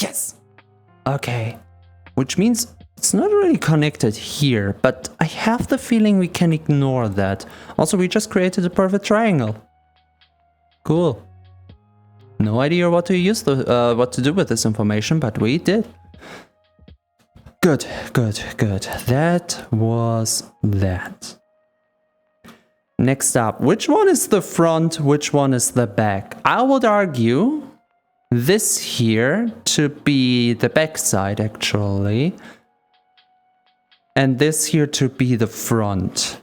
Yes! Okay. Which means it's not really connected here, but I have the feeling we can ignore that. Also, we just created a perfect triangle. Cool. No idea what to use what to do with this information, but we did. Good, good, good. That was that. Next up, which one is the front, which one is the back? I would argue this here to be the back side, actually. And this here to be the front.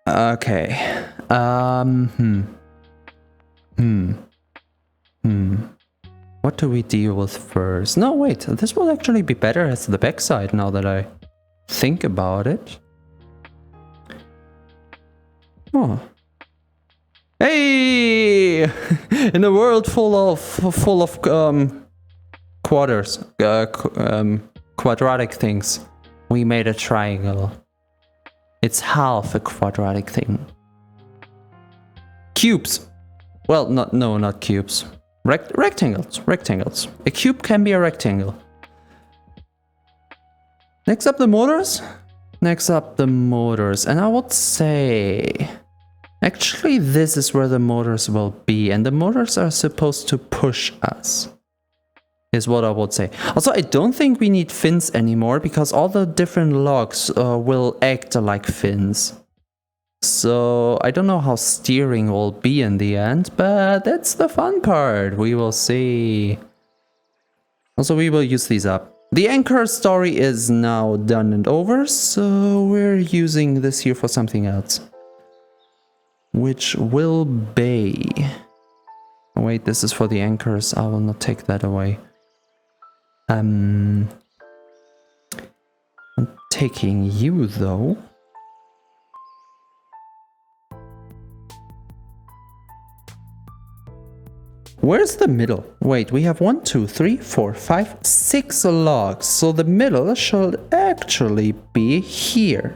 Okay. What do we deal with first? No, wait. This will actually be better as the back side now that I think about it. Oh. Hey! In a world full of quarters, quadratic things, we made a triangle. It's half a quadratic thing. Cubes. Well, not cubes. Rectangles. A cube can be a rectangle. Next up the motors. And I would say, actually this is where the motors will be, and the motors are supposed to push us, is what I would say. Also, I don't think we need fins anymore, because all the different logs will act like fins. So I don't know how steering will be in the end, but that's the fun part. We will see. Also, we will use these up. The anchor story is now done and over, so we're using this here for something else. Which will be... Oh, wait, this is for the anchors. I will not take that away. I'm taking you, though. Where's the middle? Wait, we have 1, 2, 3, 4, 5, 6 logs. So the middle should actually be here.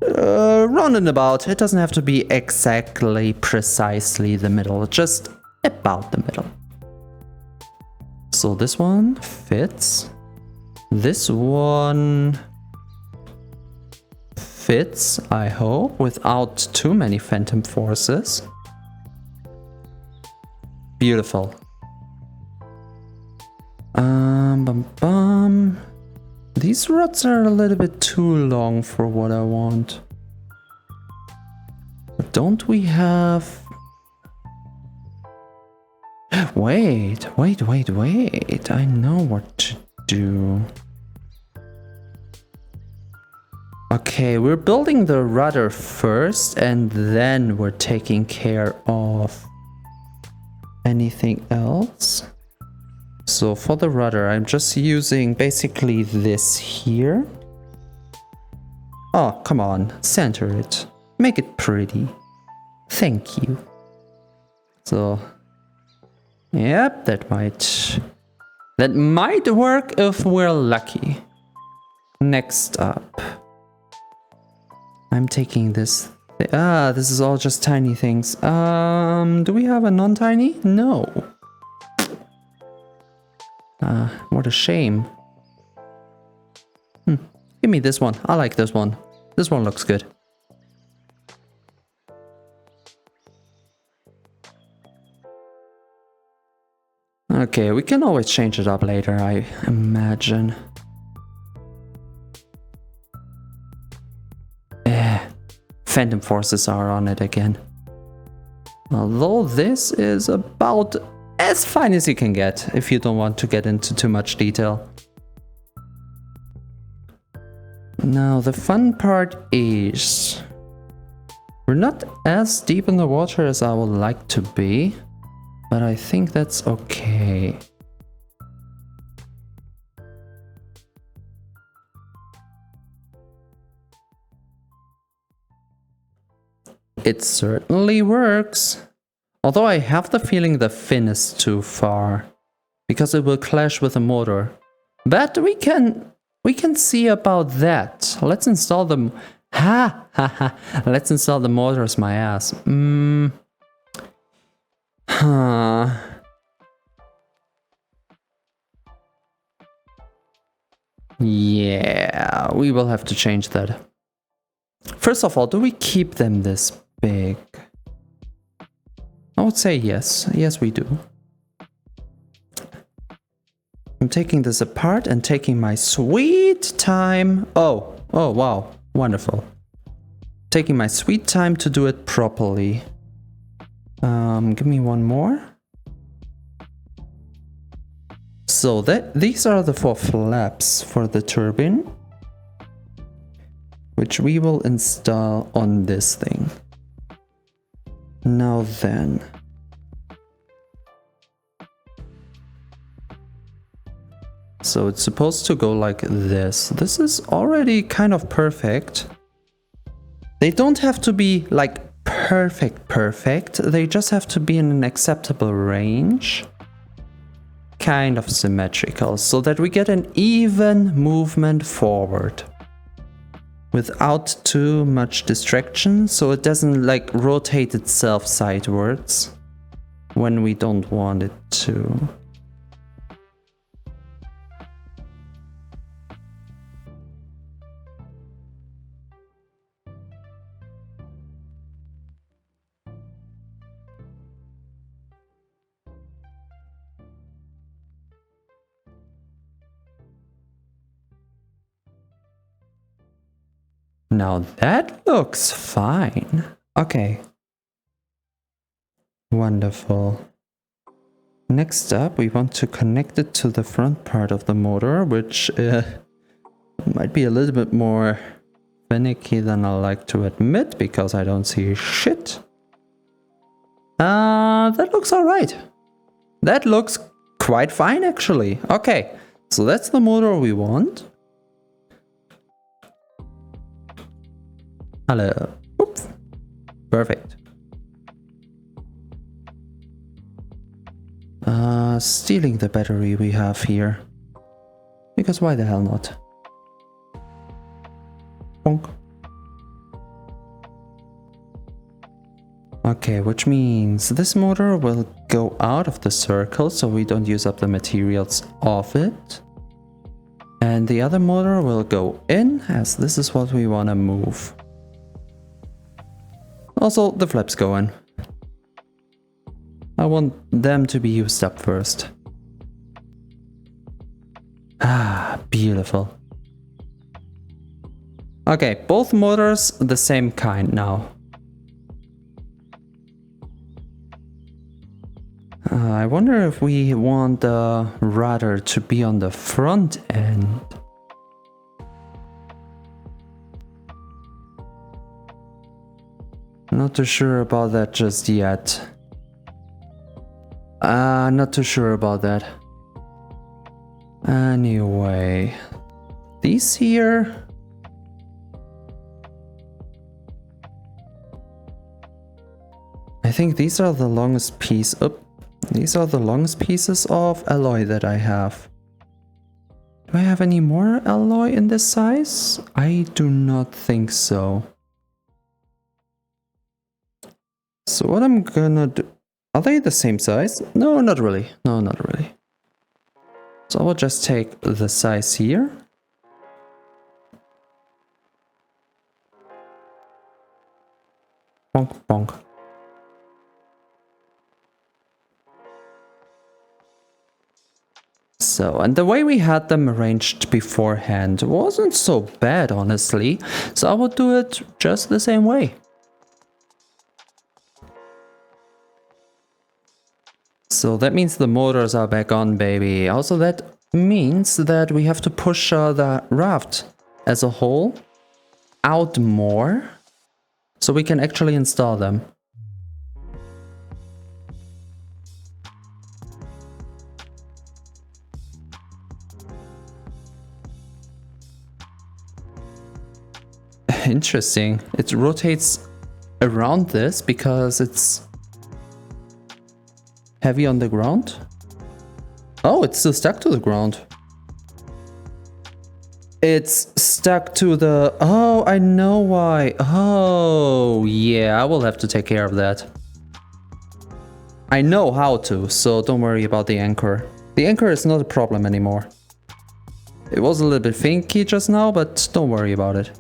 Roundabout. It doesn't have to be exactly precisely the middle, just about the middle. So this one fits. This one fits, I hope, without too many phantom forces. Beautiful. These rods are a little bit too long for what I want. But don't we have... Wait. I know what to do. Okay, we're building the rudder first, and then we're taking care of anything else. So for the rudder, I'm just using basically this here. Oh, come on, center it. Make it pretty. Thank you. So, yep, that might work if we're lucky. Next up, I'm taking this. This is all just tiny things. Do we have a non-tiny? No. What a shame. Give me this one. I like this one. This one looks good. Okay, we can always change it up later, I imagine. Phantom forces are on it again. Although this is about as fine as you can get if you don't want to get into too much detail. Now the fun part is we're not as deep in the water as I would like to be, but I think that's okay. It certainly works. Although I have the feeling the fin is too far, because it will clash with the motor. But we can see about that. Let's install them. Let's install the motors, my ass. Huh. Yeah, we will have to change that. First of all, do we keep them this big? I would say yes. Yes, we do. I'm taking this apart and taking my sweet time. Oh, wow. Wonderful. Taking my sweet time to do it properly. Give me one more. So these are the 4 flaps for the turbine, which we will install on this thing. Now then. So it's supposed to go like this. This is already kind of perfect. They don't have to be like perfect. They just have to be in an acceptable range. Kind of symmetrical, so that we get an even movement forward. Without too much distraction, so it doesn't like rotate itself sidewards when we don't want it to. Now that looks fine. Okay. Wonderful. Next up, we want to connect it to the front part of the motor, which might be a little bit more finicky than I like to admit, because I don't see shit. That looks alright. That looks quite fine, actually. Okay, so that's the motor we want. Hello. Oops. Perfect. Stealing the battery we have here. Because why the hell not? Bonk. Okay, which means this motor will go out of the circle so we don't use up the materials of it. And the other motor will go in, as this is what we want to move. Also, the flaps go in. I want them to be used up first. Ah, beautiful. Okay, both motors the same kind now. I wonder if we want the rudder to be on the front end. Not too sure about that just yet. Not too sure about that. Anyway, these here. I think these are the longest piece. These are the longest pieces of alloy that I have. Do I have any more alloy in this size? I do not think so. So what I'm gonna do... Are they the same size? No, not really. No, not really. So I will just take the size here. Bonk, bonk. So, and the way we had them arranged beforehand wasn't so bad, honestly. So I will do it just the same way. So that means the motors are back on, baby. Also, that means that we have to push the raft as a whole out more so we can actually install them. Interesting. It rotates around this because it's heavy on the ground. Oh, it's still stuck to the ground. It's stuck to the... Oh, I know why. Oh, yeah, I will have to take care of that. I know how to, so don't worry about the anchor. The anchor is not a problem anymore. It was a little bit finky just now, but don't worry about it.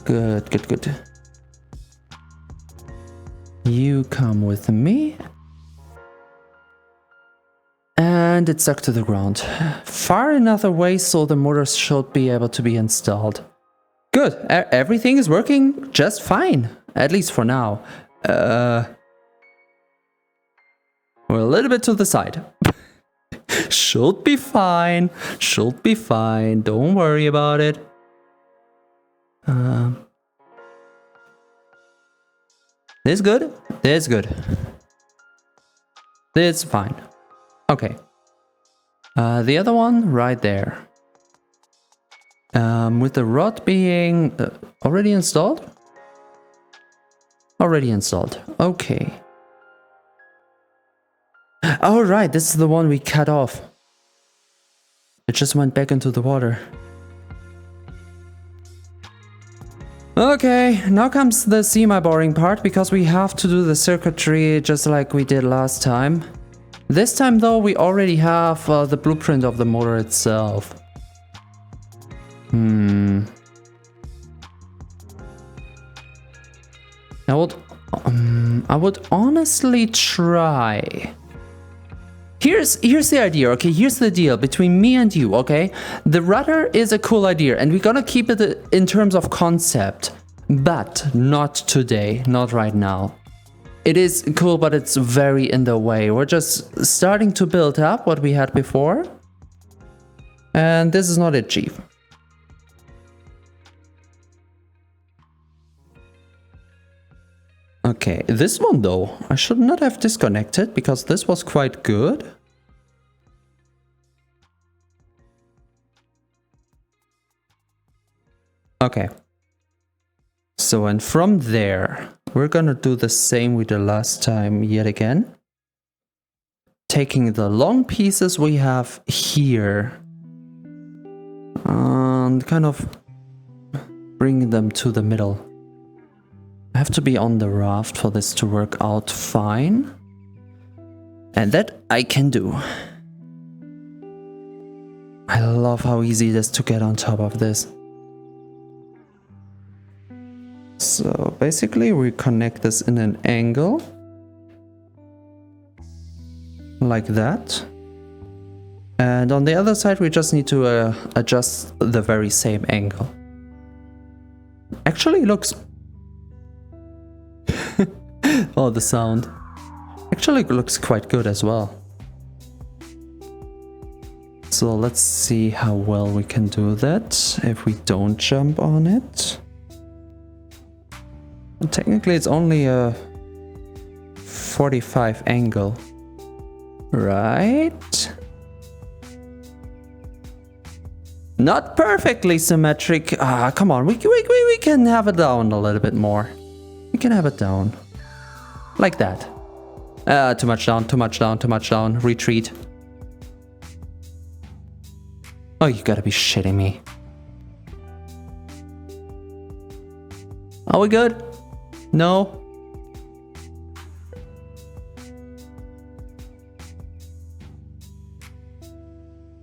Good, good, good. You come with me. And it's stuck to the ground. Far enough away so the motors should be able to be installed. Good, everything is working just fine. At least for now. We're a little bit to the side. Should be fine. Should be fine. Don't worry about it. This good? This good. This fine. Okay. The other one right there. With the rod being already installed? Already installed. Okay. Oh, right. This is the one we cut off. It just went back into the water. Okay, now comes the semi-boring part, because we have to do the circuitry just like we did last time. This time though, we already have the blueprint of the motor itself. I would honestly try. Here's the idea, okay? Here's the deal between me and you, okay? The rudder is a cool idea, and we're gonna keep it in terms of concept, but not today, not right now. It is cool, but it's very in the way. We're just starting to build up what we had before, and this is not it, Chief. Okay, this one though, I should not have disconnected because this was quite good. Okay. So, and from there, we're gonna do the same we did last time yet again. Taking the long pieces we have here and kind of bringing them to the middle. I have to be on the raft for this to work out fine. And that I can do. I love how easy it is to get on top of this. So basically we connect this in an angle. Like that. And on the other side we just need to adjust the very same angle. Actually looks... Oh, the sound. Actually looks quite good as well. So let's see how well we can do that if we don't jump on it. And technically it's only a 45 angle. Right? Not perfectly symmetric. Ah, come on. We can have it down a little bit more. We can have it down. Like that. Too much down, too much down, too much down. Retreat. Oh, you gotta be shitting me. Are we good? No?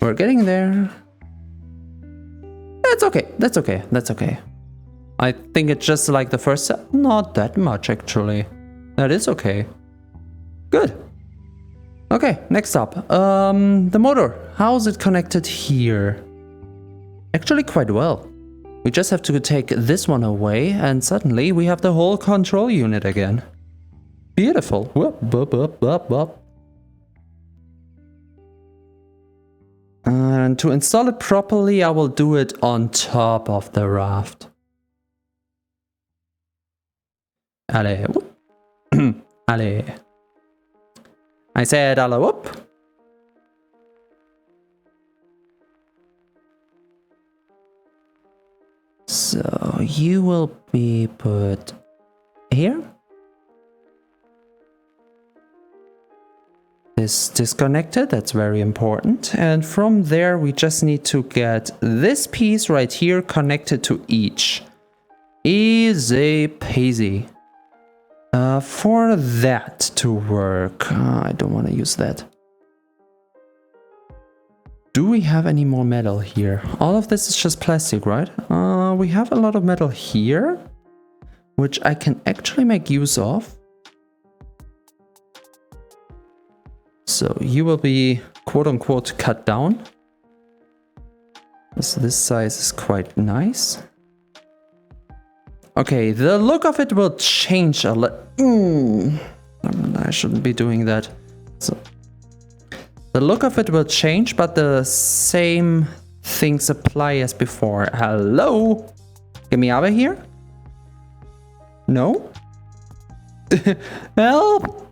We're getting there. That's okay, that's okay, that's okay. I think it's just like the first step. Not that much, actually. That is okay. Good. Okay, next up. The motor. How is it connected here? Actually quite well. We just have to take this one away and suddenly we have the whole control unit again. Beautiful. Whoop, whoop, whoop, whoop, whoop. And to install it properly, I will do it on top of the raft. Allez, whoop. Allez. I said allez, whoop. So you will be put here. This disconnected, that's very important. And from there we just need to get this piece right here connected to each. Easy peasy. For that to work, I don't want to use that. Do we have any more metal here? All of this is just plastic, right? We have a lot of metal here, which I can actually make use of. So you will be quote-unquote cut down. So this size is quite nice. Okay, the look of it will change a lot. I shouldn't be doing that. So the look of it will change, but the same things apply as before. Hello? Get me out of here? No? Help!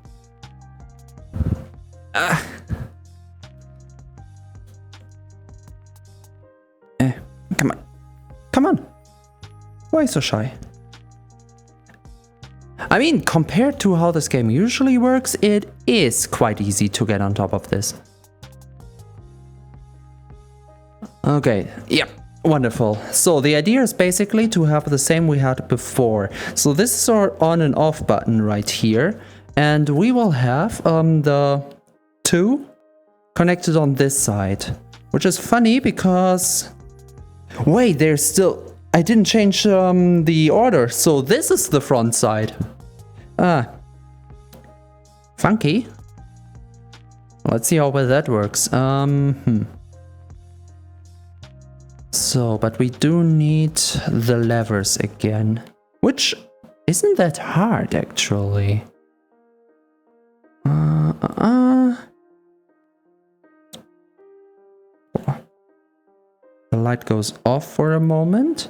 Come on. Come on. Why so shy? I mean, compared to how this game usually works, it is quite easy to get on top of this. Okay, yep, wonderful. So the idea is basically to have the same we had before. So this is our on and off button right here. And we will have the two connected on this side. Which is funny because... Wait, there's still... I didn't change the order. So this is the front side. Funky. Let's see how well that works. So, but we do need the levers again. Which isn't that hard, actually. The light goes off for a moment.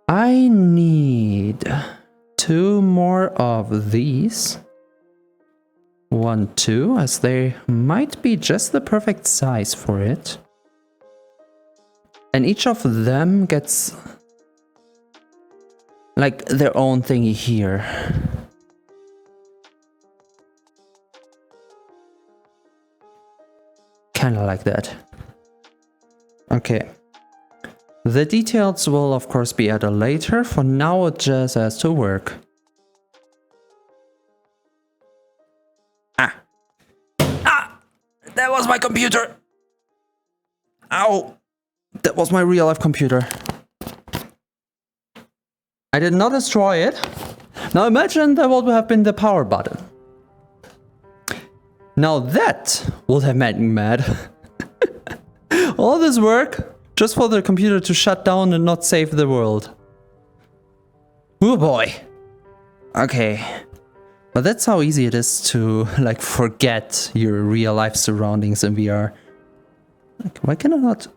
I need 2 more of these. 1, 2, as they might be just the perfect size for it. And each of them gets like their own thingy here. Kinda like that. Okay. The details will of course be added later. For now it just has to work. That was my computer! Ow! That was my real life computer. I did not destroy it. Now imagine that would have been the power button. Now that would have made me mad. All this work just for the computer to shut down and not save the world. Oh boy. Okay. But that's how easy it is to like forget your real life surroundings in VR. Like, why can I not...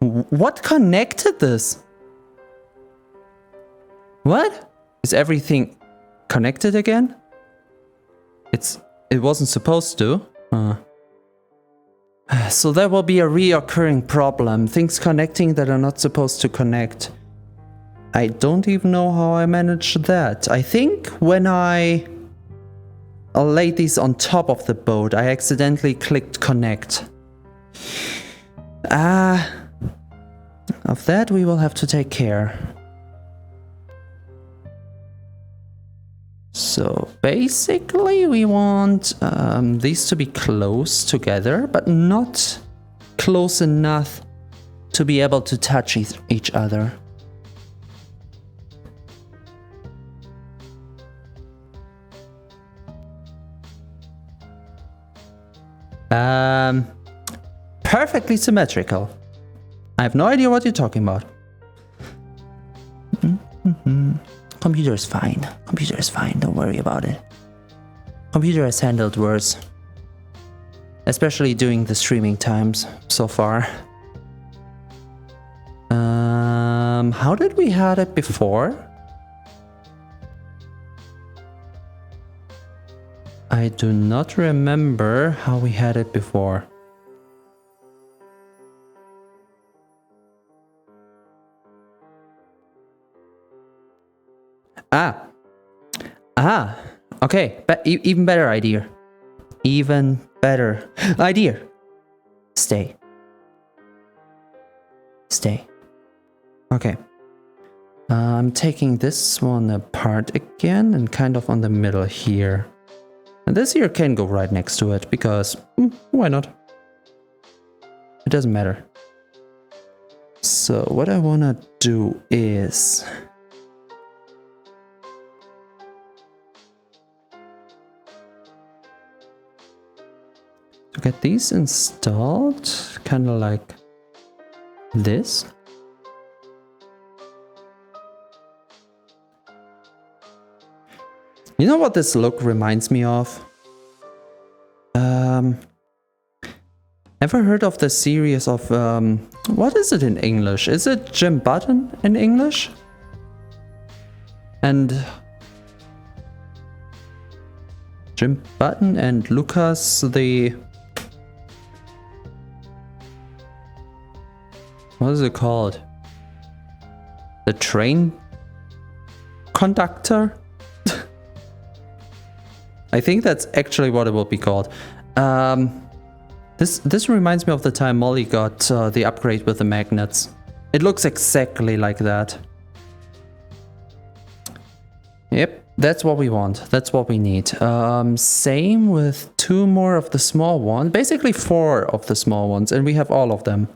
What connected this? What? Is everything connected again? It wasn't supposed to. So there will be a reoccurring problem. Things connecting that are not supposed to connect. I don't even know how I managed that. I think when I laid these on top of the boat, I accidentally clicked connect. Of that we will have to take care. So basically we want these to be close together, but not close enough to be able to touch each other. Perfectly symmetrical. I have no idea what you're talking about. Computer is fine. Computer is fine. Don't worry about it. Computer has handled worse. Especially during the streaming times so far. How did we had it before? I do not remember how we had it before. Okay, but even better idea. Even better idea. Stay. Stay. Okay. I'm taking this one apart again and kind of on the middle here. And this here can go right next to it because why not? It doesn't matter. So what I want to do is to get these installed, kind of like this. You know what this look reminds me of? Ever heard of the series of, what is it in English? Is it Jim Button in English? And Jim Button and Lucas the... What is it called? The train conductor? I think that's actually what it will be called. This reminds me of the time Molly got the upgrade with the magnets. It looks exactly like that. Yep, that's what we want. That's what we need. Same with 2 more of the small ones. Basically 4 of the small ones, and we have all of them.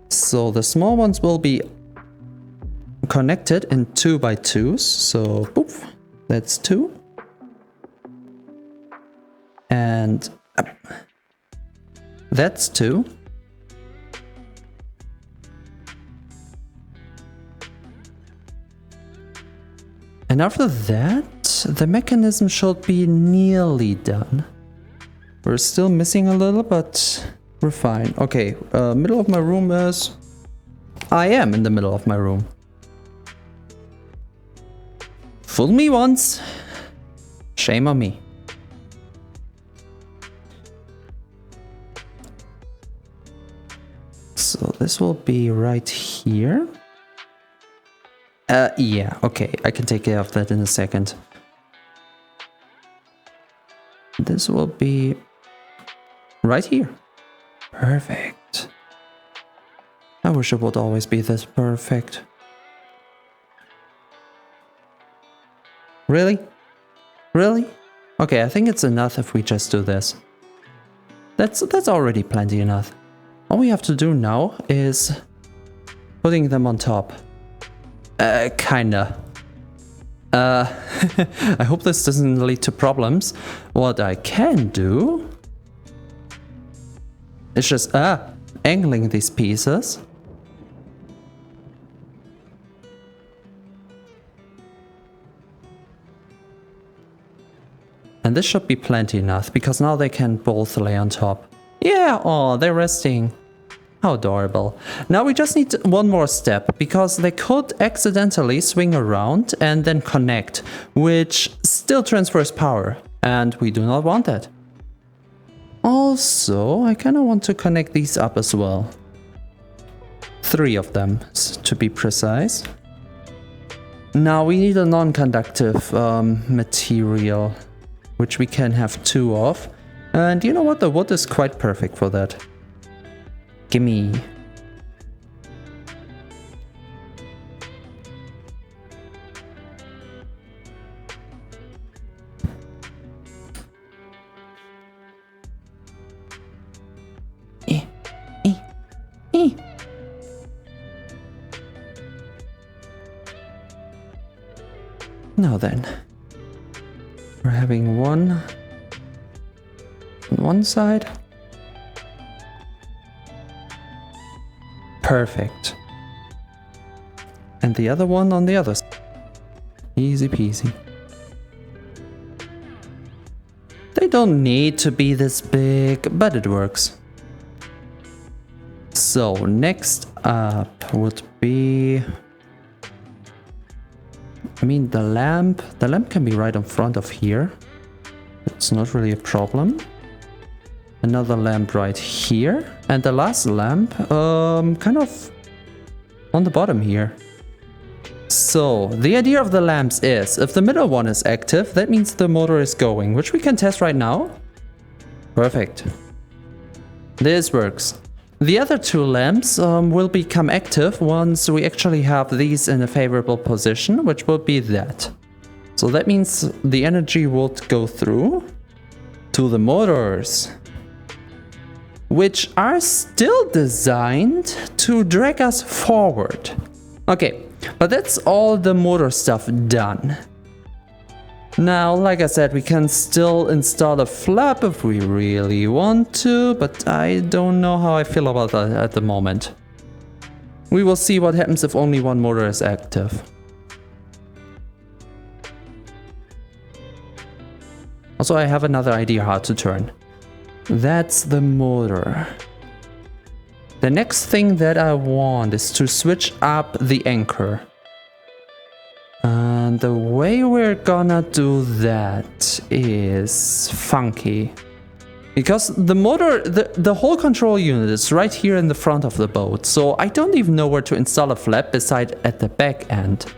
So the small ones will be connected in 2x2s. So poof, that's 2. And that's 2. And after that, the mechanism should be nearly done. We're still missing a little, but we're fine. Okay, middle of my room is... I am in the middle of my room. Fool me once. Shame on me. So this will be right here. Yeah, okay, I can take care of that in a second. This will be right here. Perfect. I wish it would always be this perfect. Really? Really? Okay, I think it's enough if we just do this. That's already plenty enough. All we have to do now is putting them on top. Kinda. I hope this doesn't lead to problems. What I can do is just, angling these pieces. And this should be plenty enough, because now they can both lay on top. Yeah, oh, they're resting. How adorable. Now we just need one more step, because they could accidentally swing around and then connect, which still transfers power, and we do not want that. Also, I kind of want to connect these up as well. 3 of them, to be precise. Now we need a non-conductive material, which we can have 2 of. And you know what? The wood is quite perfect for that. Gimme. Now then, we're having one on one side. Perfect. And the other one on the other side. Easy peasy. They don't need to be this big, but it works. So next up would be... I mean, the lamp can be right in front of here. It's not really a problem. Another lamp right here. And the last lamp, kind of on the bottom here. So, the idea of the lamps is, if the middle one is active, that means the motor is going, which we can test right now. Perfect. This works. The other two lamps will become active once we actually have these in a favorable position, which will be that. So that means the energy would go through to the motors, which are still designed to drag us forward. Okay, but that's all the motor stuff done. Now, like I said, we can still install a flap if we really want to, but I don't know how I feel about that at the moment. We will see what happens if only one motor is active. Also, I have another idea how to turn. That's the motor. The next thing that I want is to switch up the anchor. And the way we're gonna do that is funky. Because the motor, the whole control unit is right here in the front of the boat. So I don't even know where to install a flap beside at the back end.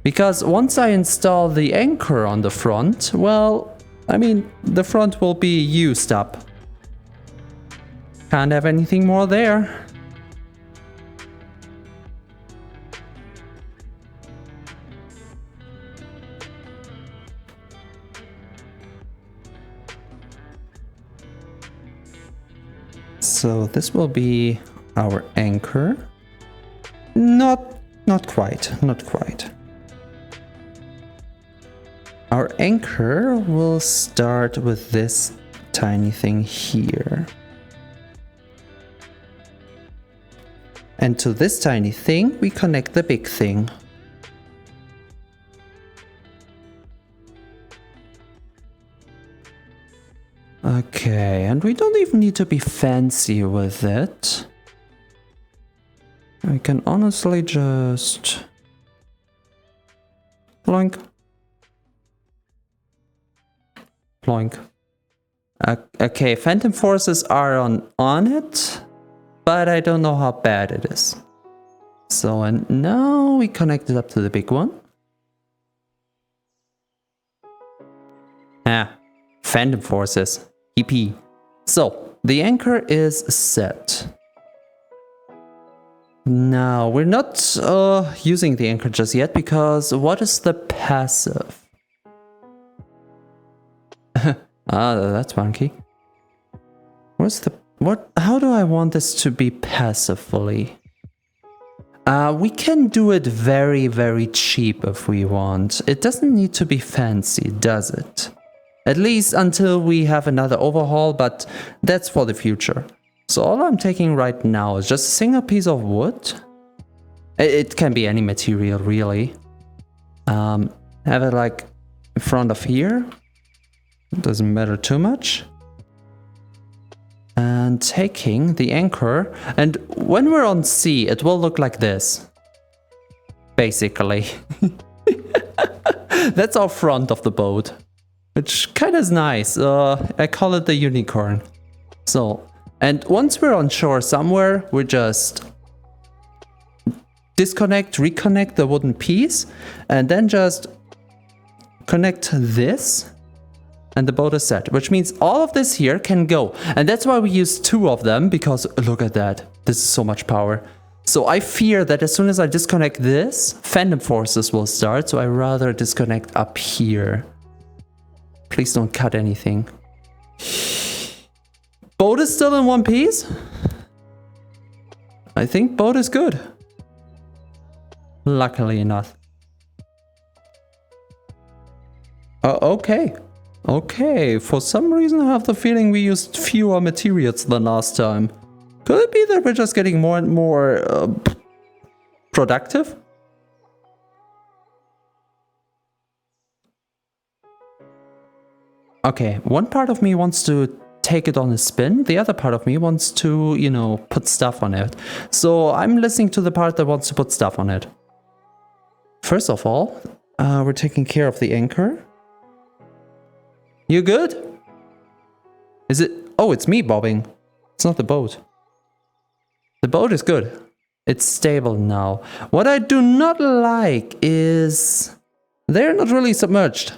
Because once I install the anchor on the front, well, I mean, the front will be used up. Can't have anything more there. So this will be our anchor. Not quite. Our anchor will start with this tiny thing here. And to this tiny thing, we connect the big thing. Okay, and we don't even need to be fancy with it. I can honestly just ploink. Ploink. Okay, phantom forces are on it, but I don't know how bad it is. So, and now we connect it up to the big one. Phantom forces. EP. So, the anchor is set. Now, we're not using the anchor just yet, because what is the passive? That's funky. What's the... what? How do I want this to be passively? We can do it very, very cheap if we want. It doesn't need to be fancy, does it? At least until we have another overhaul, but that's for the future. So all I'm taking right now is just a single piece of wood. It can be any material, really. Have it like in front of here. It doesn't matter too much. And taking the anchor, and when we're on sea, it will look like this. Basically. That's our front of the boat. Which kind of is nice. I call it the unicorn. So, and once we're on shore somewhere, we just disconnect, reconnect the wooden piece, and then just connect this, and the boat is set. Which means all of this here can go. And that's why we use two of them, because look at that. This is so much power. So I fear that as soon as I disconnect this, phantom forces will start, so I rather disconnect up here. Please don't cut anything. Boat is still in one piece? I think boat is good. Luckily enough. Okay. Okay, for some reason I have the feeling we used fewer materials than last time. Could it be that we're just getting more and more productive? Okay, one part of me wants to take it on a spin. The other part of me wants to, you know, put stuff on it. So I'm listening to the part that wants to put stuff on it. First of all, we're taking care of the anchor. You good? Is it? Oh, it's me bobbing. It's not the boat. The boat is good. It's stable now. What I do not like is they're not really submerged.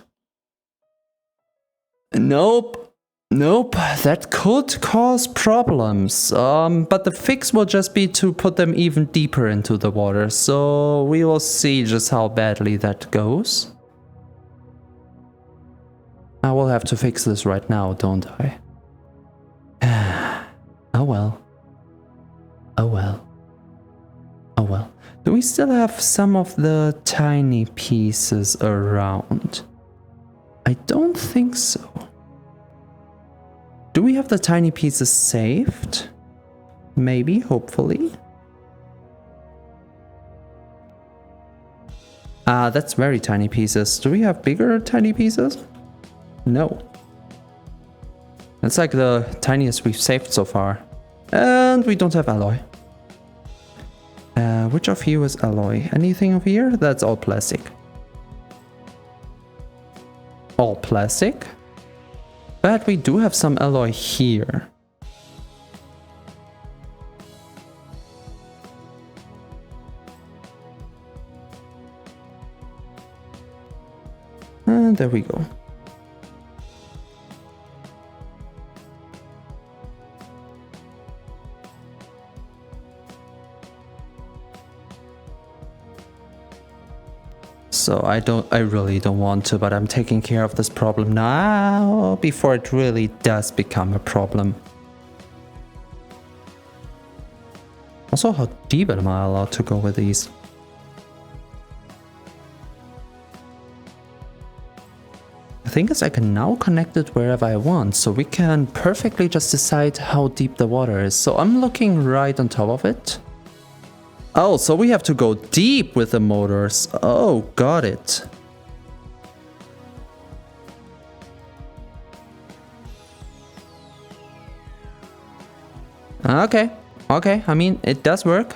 Nope. Nope, that could cause problems. But the fix will just be to put them even deeper into the water. So we will see just how badly that goes. I will have to fix this right now, don't I? Oh well. Oh well. Oh well. Do we still have some of the tiny pieces around? I don't think so. Do we have the tiny pieces saved? Maybe, hopefully. That's very tiny pieces. Do we have bigger tiny pieces? No. That's like the tiniest we've saved so far. And we don't have alloy. Which of you is alloy? Anything over here? That's all plastic. All plastic? But we do have some alloy here. And there we go. So I really don't want to, but I'm taking care of this problem now before it really does become a problem. Also, how deep am I allowed to go with these? The thing is, I can now connect it wherever I want, so we can perfectly just decide how deep the water is. So I'm looking right on top of it. Oh, so we have to go deep with the motors. Oh, got it. Okay, okay, I mean, it does work.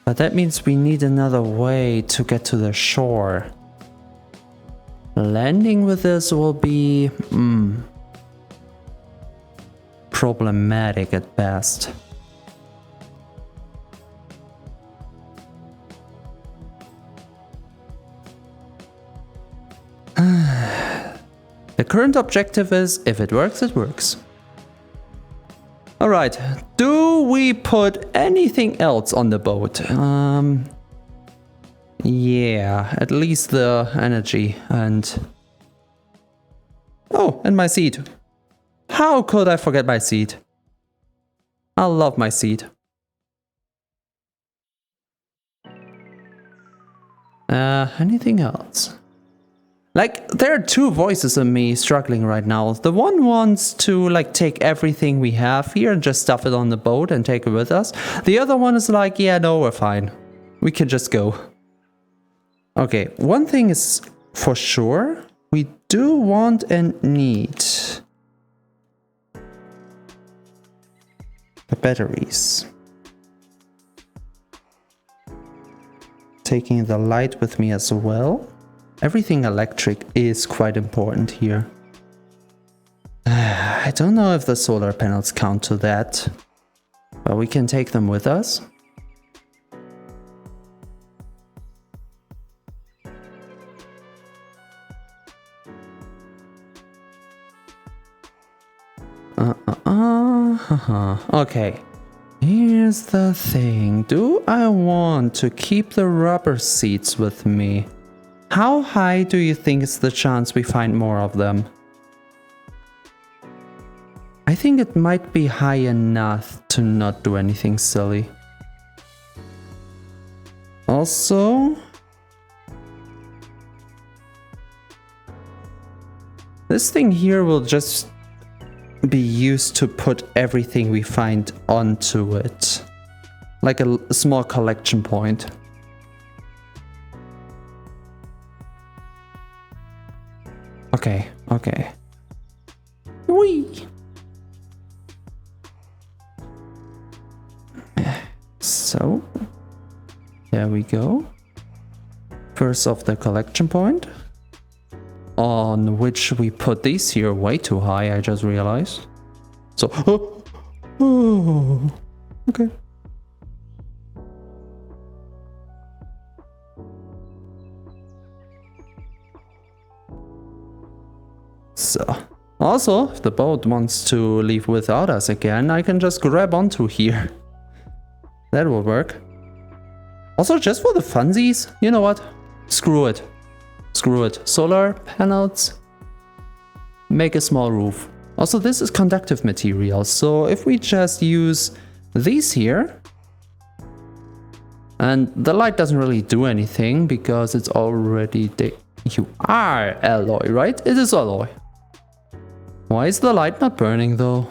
But that means we need another way to get to the shore. Landing with this will be... problematic at best. The current objective is, if it works, it works. Alright, do we put anything else on the boat? Yeah, at least the energy and... Oh, and my seed. How could I forget my seed? I love my seed. Anything else? Like, there are two voices in me struggling right now. The one wants to, like, take everything we have here and just stuff it on the boat and take it with us. The other one is like, yeah, no, we're fine. We can just go. Okay, one thing is for sure. We do want and need... the batteries. Taking the light with me as well. Everything electric is quite important here. I don't know if the solar panels count to that, but we can take them with us. Okay, here's the thing. Do I want to keep the rubber seats with me? How high do you think is the chance we find more of them? I think it might be high enough to not do anything silly. Also, this thing here will just be used to put everything we find onto it. Like a small collection point. Okay, okay. Whee! So, there we go. First off the collection point. On which we put these here way too high, I just realized. So, okay. So, also, if the boat wants to leave without us again, I can just grab onto here. That will work. Also, just for the funsies, you know what? Screw it. Screw it. Solar panels. Make a small roof. Also, this is conductive material, so if we just use these here, and the light doesn't really do anything because it's already you are alloy, right? It is alloy. Why is the light not burning though?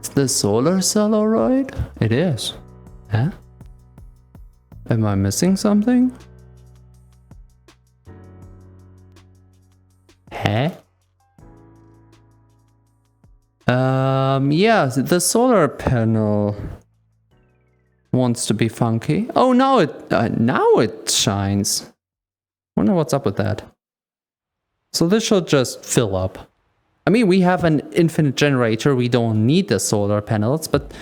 Is the solar cell alright? It is. Huh? Am I missing something? Huh? Yeah, the solar panel wants to be funky. Oh, now it shines. Wonder what's up with that. So this should just fill up. I mean, we have an infinite generator. We don't need the solar panels, but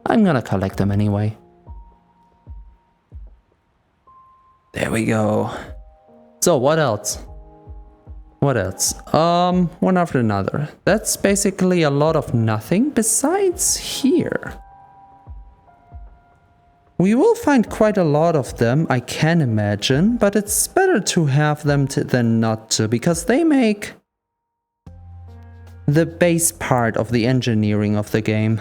I'm gonna collect them anyway. There we go. So what else? What else? One after another. That's basically a lot of nothing besides here. We will find quite a lot of them, I can imagine, but it's better to have them than not to, because they make the base part of the engineering of the game.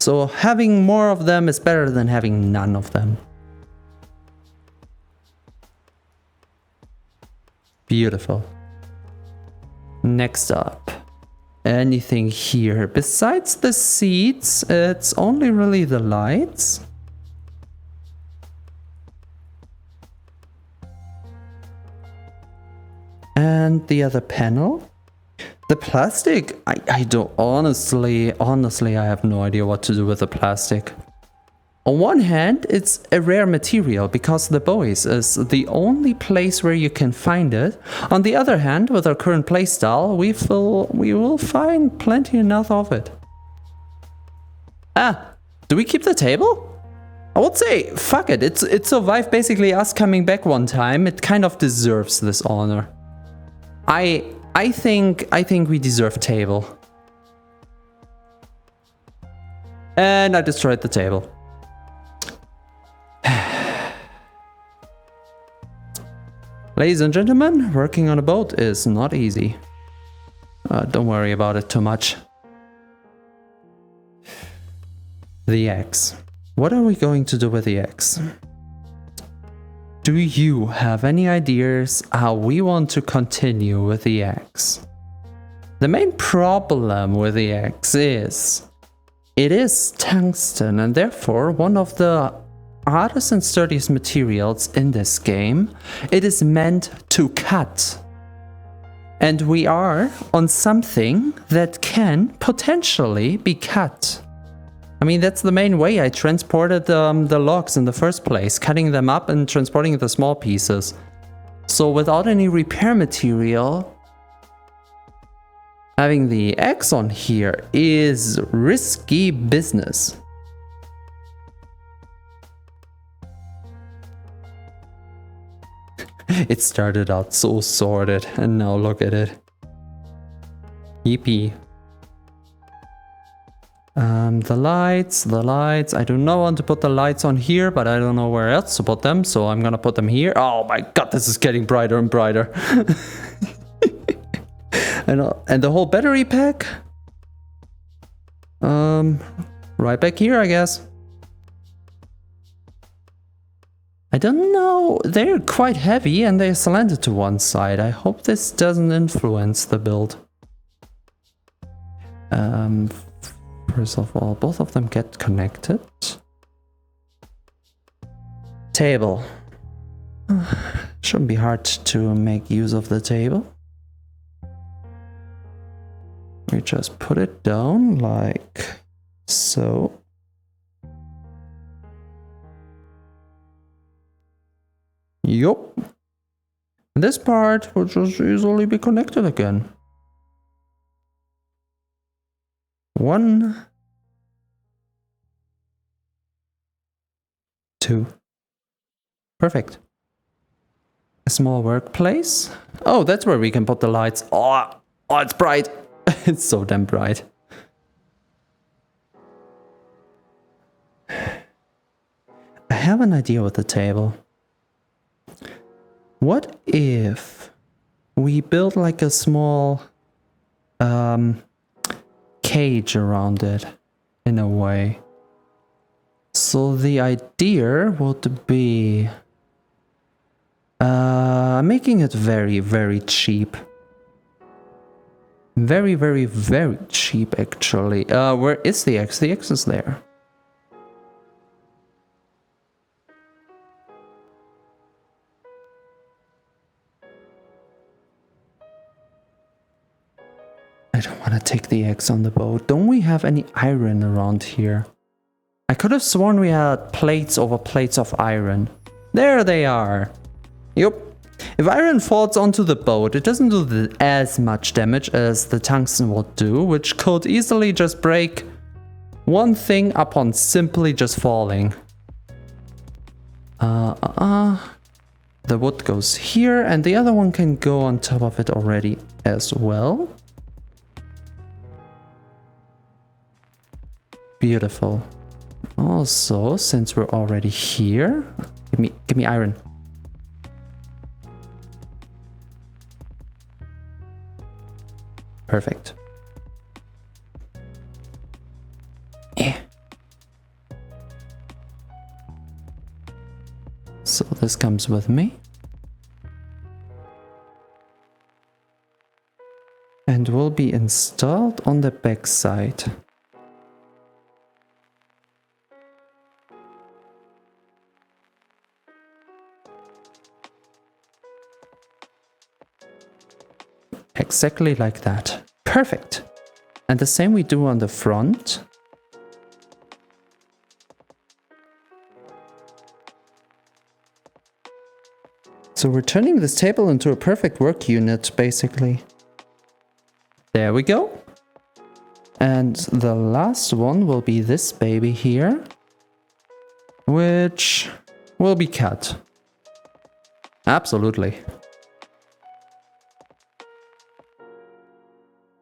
So having more of them is better than having none of them. Beautiful. Next up, anything here? Besides the seats, it's only really the lights. And the other panel. The plastic, I don't, honestly, I have no idea what to do with the plastic. On one hand, it's a rare material because the Boys is the only place where you can find it. On the other hand, with our current playstyle, we will find plenty enough of it. Ah, do we keep the table? I would say, fuck it. It survived basically us coming back one time. It kind of deserves this honor. I think we deserve table. And I destroyed the table. Ladies and gentlemen, working on a boat is not easy. Don't worry about it too much. The axe. What are we going to do with the axe? Do you have any ideas how we want to continue with the axe? The main problem with the axe is it is tungsten, and therefore one of the hardest and sturdiest materials in this game. It is meant to cut. And we are on something that can potentially be cut. I mean, that's the main way I transported the logs in the first place, cutting them up and transporting the small pieces. So without any repair material, having the axe on here is risky business. It started out so sorted, and now look at it. Yippee. The lights. I do not want to put the lights on here, but I don't know where else to put them, so I'm gonna put them here. Oh my god, this is getting brighter and brighter. And the whole battery pack? Right back here, I guess. I don't know, they're quite heavy and they're slanted to one side. I hope this doesn't influence the build. First of all, both of them get connected. Table. Shouldn't be hard to make use of the table. We just put it down like so. Yup. This part will just easily be connected again. 1, 2. Perfect. A small workplace. Oh, that's where we can put the lights. Oh, it's bright. It's so damn bright. I have an idea with the table. What if we build like a small cage around it in a way? So the idea would be making it very, very cheap. Very, very, very cheap actually. Where is the X? The X is there. I don't want to take the X on the boat. Don't we have any iron around here? I could have sworn we had plates over plates of iron. There they are. Yup. If iron falls onto the boat, it doesn't do as much damage as the tungsten would do, which could easily just break one thing upon simply just falling. The wood goes here, and the other one can go on top of it already as well. Beautiful. Also, since we're already here, give me iron. Perfect. So this comes with me. And will be installed on the back side. Exactly like that. Perfect. And the same we do on the front. So we're turning this table into a perfect work unit, basically. There we go. And the last one will be this baby here, which will be cut. Absolutely.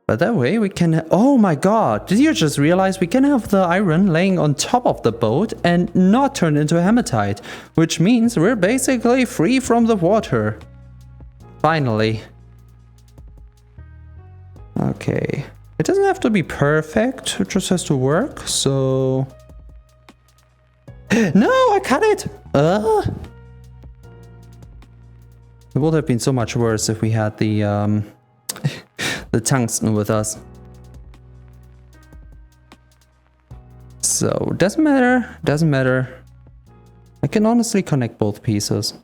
But that way we can... Oh my god! Did you just realize we can have the iron laying on top of the boat and not turn into hematite? Which means we're basically free from the water. Finally. Okay. It doesn't have to be perfect. It just has to work, so... No! I cut it! It would have been so much worse if we had the the tungsten with us. So, doesn't matter. I can honestly connect both pieces.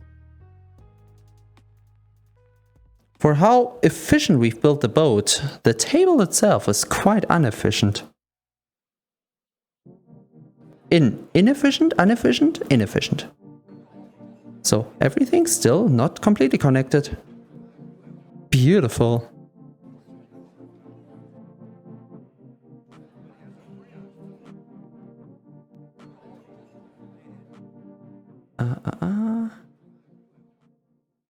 For how efficient we've built the boat, the table itself is quite inefficient. Inefficient? Inefficient. So, everything's still not completely connected. Beautiful.